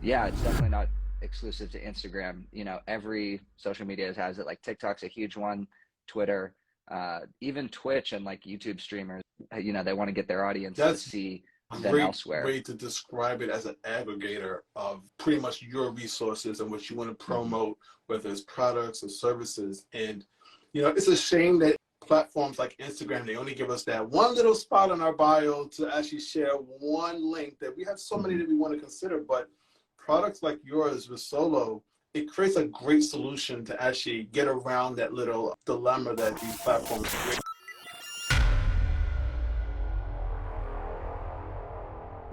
Yeah, it's definitely not exclusive to Instagram. Every social media has it. Like TikTok's a huge one, Twitter, even Twitch and like YouTube streamers, they want to get their audience to That's see a them great elsewhere. way to describe it, as an aggregator of pretty much your resources and what you want to Mhm. promote, whether it's products or services. And, it's a shame that platforms like Instagram, they only give us that one little spot on our bio to actually share one link, that we have so many Mhm. that we want to consider. But products like yours with Solo, it creates a great solution to actually get around that little dilemma that these platforms create.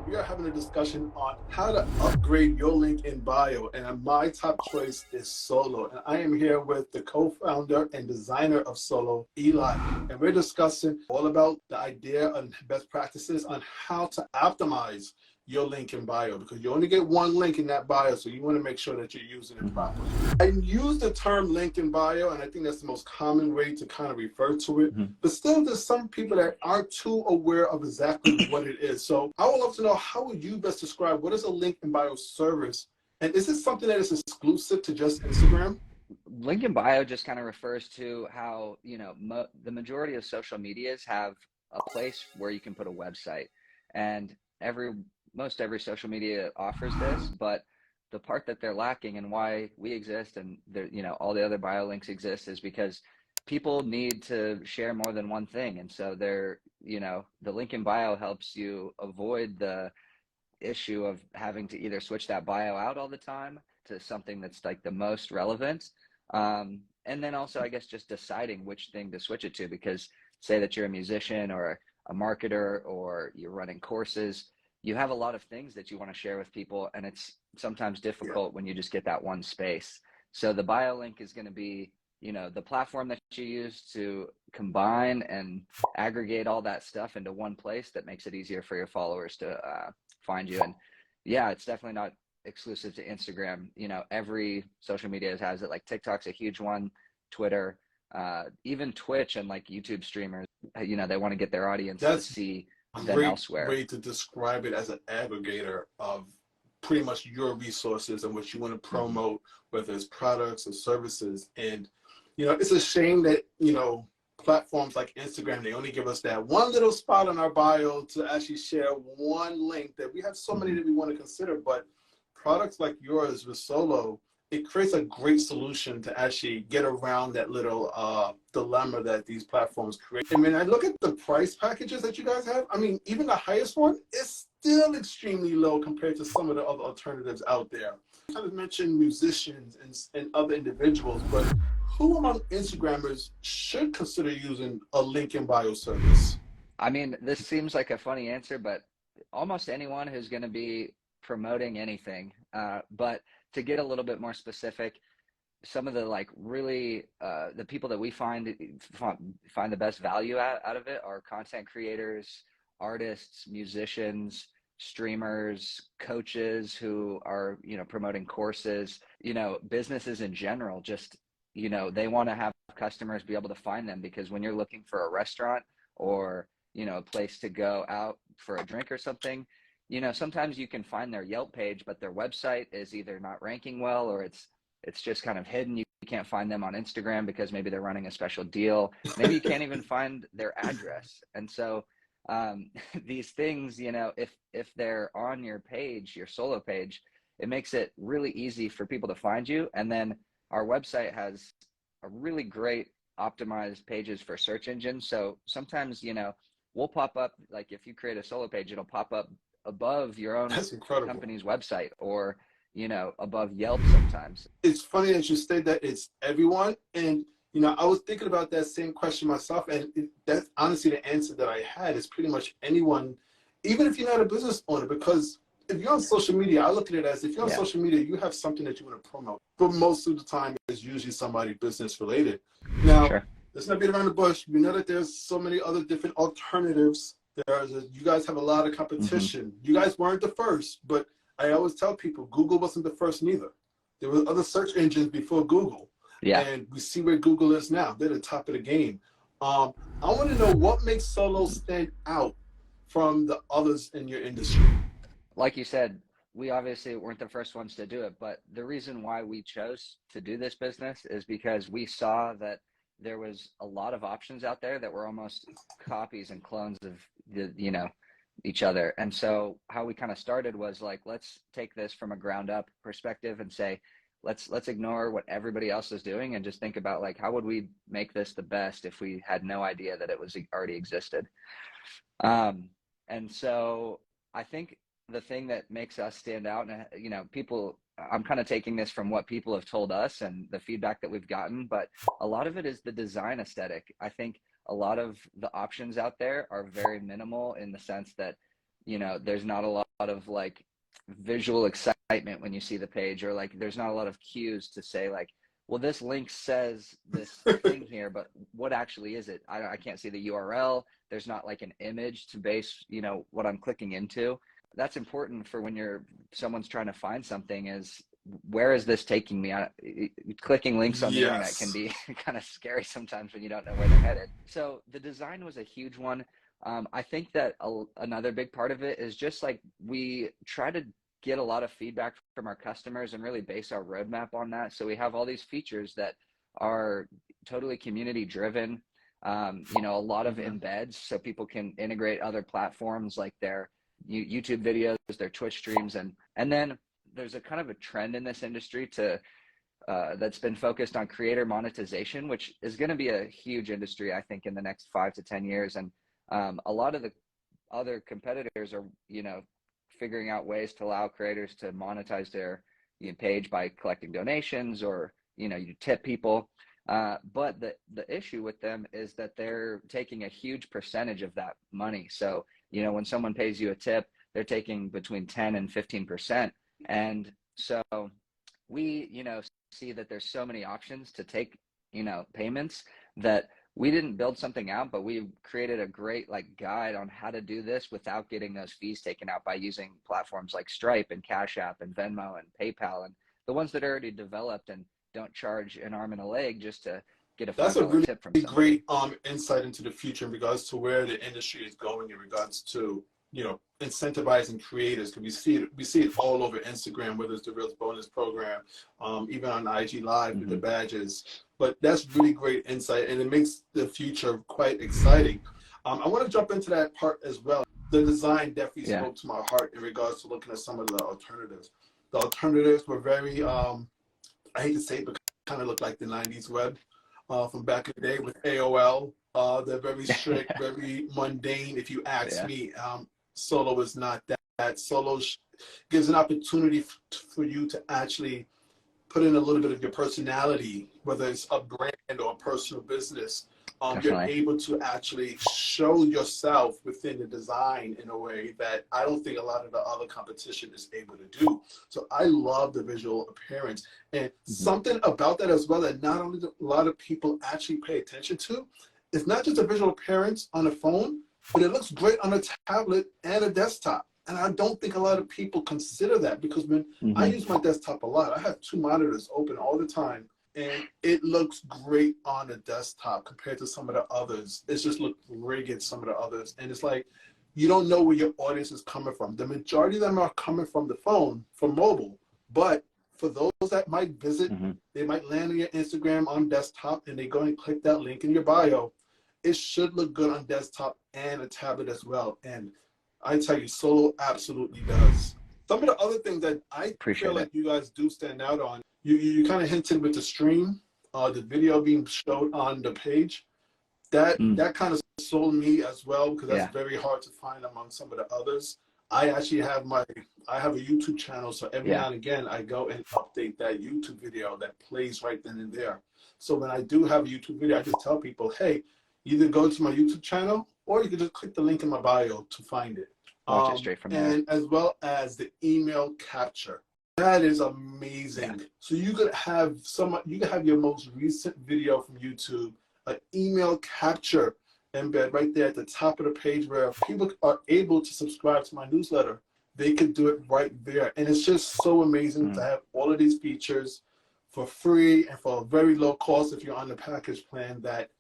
We are having a discussion on how to upgrade your link in bio, and my top choice is Solo. And I am here with the co-founder and designer of Solo, Eli, and we're discussing all about the idea and best practices on how to optimize your link in bio, because you only get one link in that bio, so you want to make sure that you're using it properly. I use the term link in bio, and I think that's the most common way to kind of refer to it. Mhm. But still, there's some people that aren't too aware of exactly what it is. So I would love to know, how would you best describe what is a link in bio service? And is it something that is exclusive to just Instagram? Link in bio just kind of refers to how, the majority of social medias have a place where you can put a website. And most every social media offers this, but the part that they're lacking and why we exist and all the other bio links exist is because people need to share more than one thing. And so the link in bio helps you avoid the issue of having to either switch that bio out all the time to something that's like the most relevant. And then also, I guess, just deciding which thing to switch it to, because say that you're a musician or a marketer or you're running courses, you have a lot of things that you want to share with people, and it's sometimes difficult when you just get that one space. So the bio link is going to be, the platform that you use to combine and aggregate all that stuff into one place that makes it easier for your followers to find you. And yeah, it's definitely not exclusive to Instagram. Every social media has it. Like TikTok's a huge one, Twitter, even Twitch and like YouTube streamers, they want to get their audience to That's see a them great elsewhere. way to describe it, as an aggregator of pretty much your resources and what you want to Mhm. promote, whether it's products or services. And, it's a shame that, platforms like Instagram, they only give us that one little spot on our bio to actually share one link, that we have so many Mhm. that we want to consider. But products like yours with Solo, it creates a great solution to actually get around that little dilemma that these platforms create. I mean, I look at the price packages that you guys have. I mean, even the highest one is still extremely low compared to some of the other alternatives out there. I kind of mentioned musicians and other individuals, but who among Instagrammers should consider using a link in bio service? I mean, this seems like a funny answer, but almost anyone who's going to be promoting anything. But to get a little bit more specific, some of the like really the people that we find the best value out of it are content creators, artists, musicians, streamers, coaches who are promoting courses, businesses in general. Just they want to have customers be able to find them, because when you're looking for a restaurant or a place to go out for a drink or something, sometimes you can find their Yelp page, but their website is either not ranking well, or it's just kind of hidden. You can't find them on Instagram because maybe they're running a special deal. Maybe you can't even find their address. And so these things, if they're on your page, your Solo page, it makes it really easy for people to find you. And then our website has a really great optimized pages for search engines. So sometimes, we'll pop up, like if you create a Solo page, it'll pop up above your own That's incredible. company's website, or above Yelp sometimes. It's funny that you state that it's everyone. And, I was thinking about that same question myself. And that's honestly the answer that I had, is pretty much anyone, even if you're not a business owner, because if you're on social media, I look at it as, if you're on Yeah, social media, you have something that you want to promote. But most of the time, it's usually somebody business related. Now, sure. let's not beat around the bush. We know that there's so many other different alternatives. You guys have a lot of Mm-hmm. competition. You guys weren't the first, but I always tell people, Google wasn't the first neither. There were other search engines before Google, Yeah. and we see where Google is now. They're the top of the game. I want to know, what makes Solo stand out from the others in your industry. Like you said, we obviously weren't the first ones to do it, but the reason why we chose to do this business is because we saw that there was a lot of options out there that were almost copies and clones of each other. And so how we kind of started was like, let's take this from a ground up perspective and say, let's ignore what everybody else is doing and just think about like, how would we make this the best if we had no idea that it was already existed. And so I think the thing that makes us stand out, and people, I'm kind of taking this from what people have told us and the feedback that we've gotten, but a lot of it is the design aesthetic. I think a lot of the options out there are very minimal in the sense that, there's not a lot of like visual excitement when you see the page, or like there's not a lot of cues to say like, well, this link says this thing here, but what actually is it? I can't see the URL. There's not like an image to base, what I'm clicking into. That's important for when someone's trying to find something, is where is this taking me? Clicking links on the internet can be kind of scary sometimes when you don't know where they're headed. So the design was a huge one. I think that another big part of it is just like we try to get a lot of feedback from our customers and really base our roadmap on that. So we have all these features that are totally community driven. A lot of embeds so people can integrate other platforms like their YouTube videos, their Twitch streams, and then there's a kind of a trend in this industry that's been focused on creator monetization, which is going to be a huge industry, I think, in the next 5 to 10 years. And a lot of the other competitors are, figuring out ways to allow creators to monetize their page by collecting donations, or, you tip people. But the issue with them is that they're taking a huge percentage of that money. So, when someone pays you a tip, they're taking between 10 and 15%. And so we, see that there's so many options to take, payments, that we didn't build something out, but we created a great like guide on how to do this without getting those fees taken out by using platforms like Stripe and Cash App and Venmo and PayPal, and the ones that are already developed and don't charge an arm and a leg just to get a $5 That's a really tip from somebody. great insight into the future in regards to where the industry is going in regards to incentivizing creators, because we see it all over Instagram, whether it's the Reels bonus program, even on IG Live with the badges. But that's really great insight, and it makes the future quite exciting. I want to jump into that part as well. The design definitely spoke to my heart in regards to looking at some of the alternatives. The alternatives were very, I hate to say it, but kind of look like the 90s web from back in the day with AOL. They're very strict, very mundane. If you ask me, Solo is not that. Solo gives an opportunity for you to actually put in a little bit of your personality, whether it's a brand or a personal business. You're able to actually show yourself within the design in a way that I don't think a lot of the other competition is able to do. So I love the visual appearance, and something about that as well that not only a lot of people actually pay attention to. It's not just a visual appearance on a phone, but it looks great on a tablet and a desktop. And I don't think a lot of people consider that, because when I use my desktop a lot, I have 2 monitors open all the time, and it looks great on a desktop compared to some of the others. It's just look rigid, some of the others. And it's like, you don't know where your audience is coming from. The majority of them are coming from the phone, from mobile. But for those that might visit, they might land on your Instagram on desktop, and they go and click that link in your bio. It should look good on desktop and a tablet as well. And I tell you, Solo absolutely does. Some of the other things that I feel like you guys do stand out on, you kind of hinted with the stream, the video being showed on the page. That kind of sold me as well, because that's very hard to find among some of the others. I actually have I have a YouTube channel, so every now and again I go and update that YouTube video that plays right then and there. So when I do have a YouTube video, I just tell people, hey, either go to my YouTube channel, or you can just click the link in my bio to find it. Watch it straight from there. And as well as the email capture. That is amazing. Yeah. So you could have your most recent video from YouTube, an email capture embed right there at the top of the page, where people are able to subscribe to my newsletter. They could do it right there. And it's just so amazing to have all of these features for free and for a very low cost if you're on the package plan. That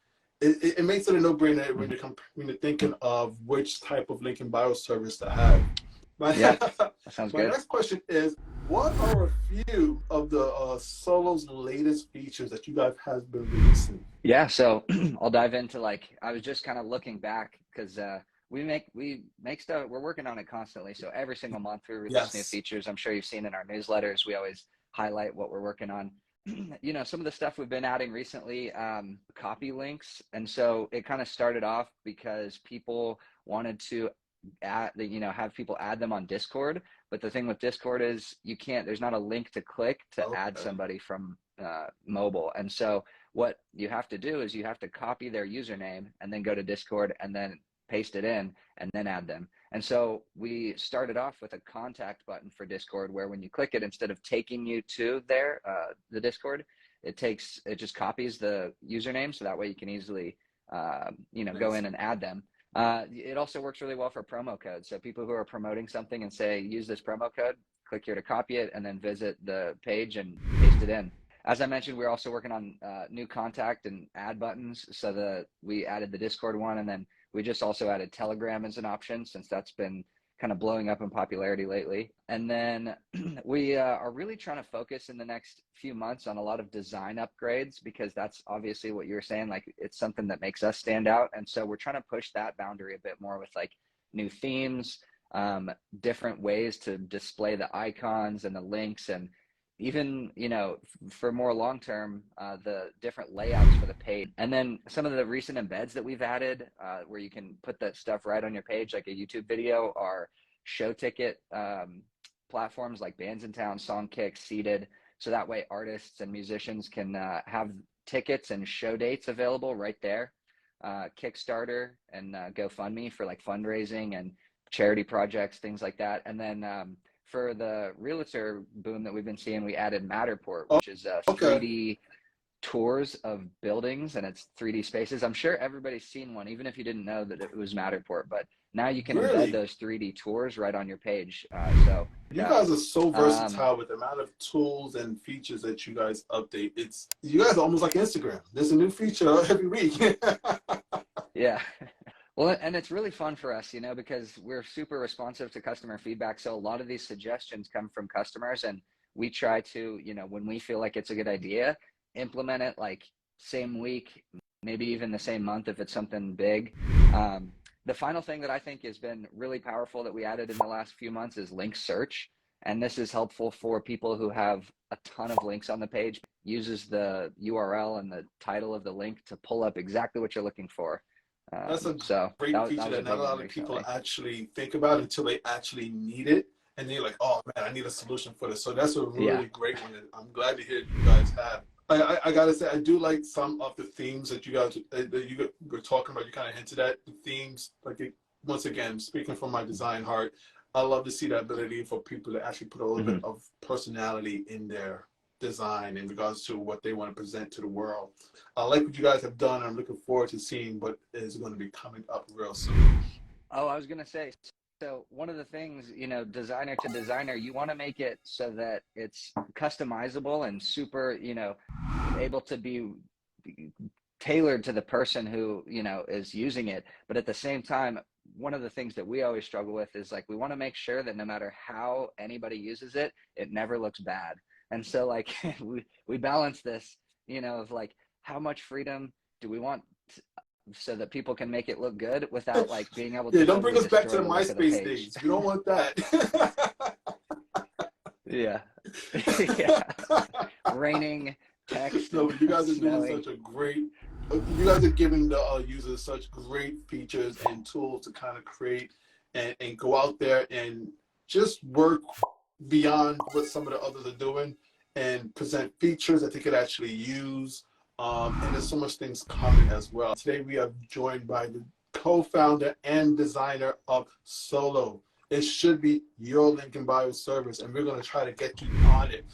it makes it a no-brainer when you're thinking of which type of link in bio service to have. My, Yeah, that sounds my good. next question is, what are a few of the Solo's latest features that you guys have been releasing? Yeah, so I'll dive into like I was just kind of looking back because we make stuff. We're working on it constantly. So every single month we release new Yes. features. I'm sure you've seen in our newsletters. We always highlight what we're working on. Some of the stuff we've been adding recently, copy links, and so it kind of started off because people wanted to have people add them on Discord. But the thing with Discord is you can't. There's not a link to click to add Okay. somebody from mobile, and so what you have to do is you have to copy their username and then go to Discord and then paste it in and then add them. And so we started off with a contact button for Discord where when you click it, instead of taking you to the Discord, it just copies the username. So that way you can easily, go Nice. in and add them. It also works really well for promo codes. So people who are promoting something and say, use this promo code, click here to copy it and then visit the page and paste it in. As I mentioned, we're also working on new contact and add buttons. So we added the Discord one, and then we just also added Telegram as an option since that's been kind of blowing up in popularity lately. And then we are really trying to focus in the next few months on a lot of design upgrades because that's obviously what you were saying. Like it's something that makes us stand out, and so we're trying to push that boundary a bit more with like new themes, different ways to display the icons and the links and even for more long term the different layouts for the page, and then some of the recent embeds that we've added where you can put that stuff right on your page like a YouTube video or show ticket platforms like Bands in Town, Songkick, Seated, so that way artists and musicians can have tickets and show dates available right there. Kickstarter and GoFundMe for like fundraising and charity projects, things like that. And then for the realtor boom that we've been seeing, we added Matterport, Oh, which is okay. 3D tours of buildings and it's 3D spaces. I'm sure everybody's seen one, even if you didn't know that it was Matterport. But now you can embed Really? those 3D tours right on your page. You guys are so Um, versatile with the amount of tools and features that you guys update. It's you guys are almost like Instagram. There's a new feature every week. yeah. Well, and it's really fun for us, because we're super responsive to customer feedback. So a lot of these suggestions come from customers, and we try to, when we feel like it's a good idea, implement it like same week, maybe even the same month if it's something big. The final thing that I think has been really powerful that we added in the last few months is link search. And this is helpful for people who have a ton of links on the page, uses the URL and the title of the link to pull up exactly what you're looking for. That's a So great that feature was a that not big a one lot of people recently. actually think about until they actually need it. And then you're like, oh man, I need a solution for this. So that's a Yeah. really great one. And I'm glad to hear you guys have. I gotta say, I do like some of the themes that you guys that you were talking about. You kind of hinted at the themes. Like once again, speaking from my design heart, I love to see the ability for people to actually put a little bit Hmm. of personality in their design in regards to what they want to present to the world. I like what you guys have done. I'm looking forward to seeing what is going to be coming up real soon. Oh, I was going to say, so one of the things, designer to designer, you want to make it so that it's customizable and super, able to be tailored to the person who, is using it. But at the same time, one of the things that we always struggle with is like, we want to make sure that no matter how anybody uses it, it never looks bad. And so like, we balance this, of like, how much freedom do we want so that people can make it look good without like being able Yeah, to don't bring totally us back to destroy the the look of the MySpace page. days. We don't want that. Yeah. Yeah. Raining, text, No, and but you guys are doing snowing. such a great. You guys are giving the users such great features and tools to kind of create and go out there and just work beyond what some of the others are doing and present features that they could actually use. And there's so much things coming as well. Today we are joined by the co-founder and designer of Solo. It should be your link in bio service, and we're going to try to get you on it.